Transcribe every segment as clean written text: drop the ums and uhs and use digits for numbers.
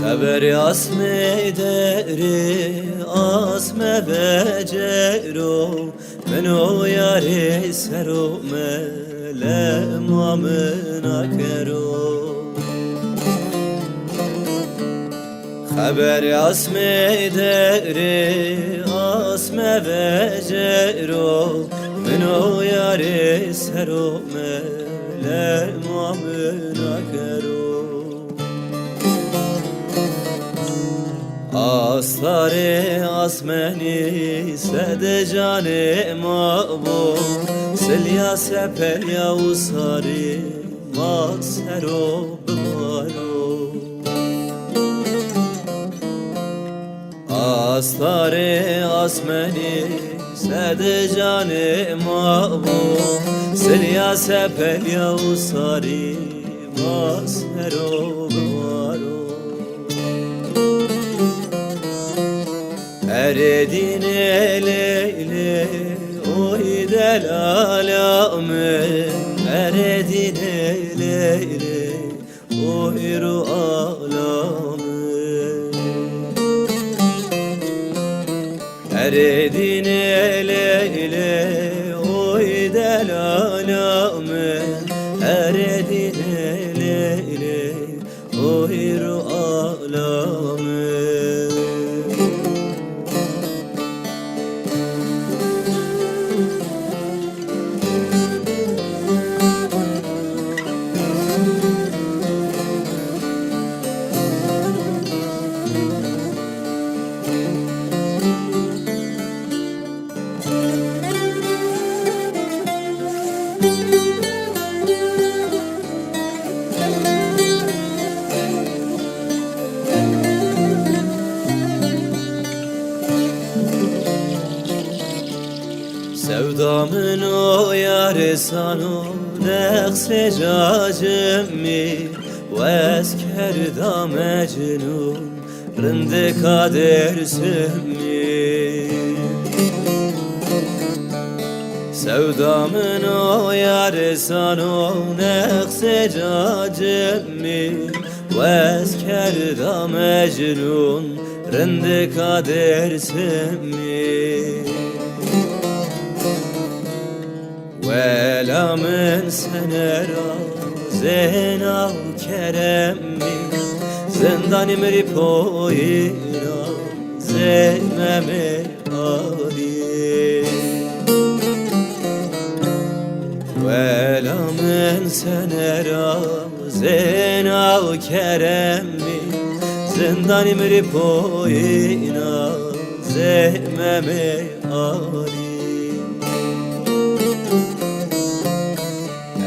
Haberi asme deri asme becero men o yari sero mele mamına kero Haberi asme deri asme becero men o yari sero mele mamına kero Asları asmeni sede canıma bu Selya sepelya usari masero baro Asları asmeni sede canıma bu Selya sepelya usari masero baro Eredin eleyle o delalame Eredin eleyle o iru alame Eredin eleyle o delalame Eredin eleyle o iru alame Sevdamın o yâre sanu nekse cacemi Ve eskerda mecnun rinde kader semmi Sevdamın o yâre sanu nekse cacemi Ve eskerda mecnun rinde kader semmi Vela min senera zena keremmi Zendanim ripoira zememe ali Vela min senera zena keremmi Zendanim ripoira zememe ali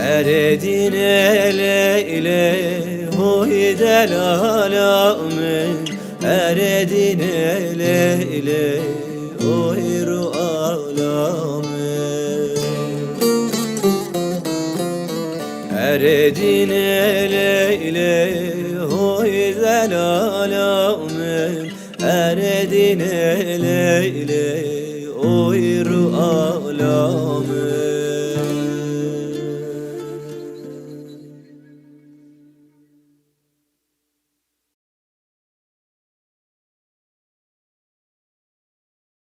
Eredin eleyle huy delalame Eredin eleyle huy ru alame Eredin eleyle huy delalame Eredin eleyle huy ru alame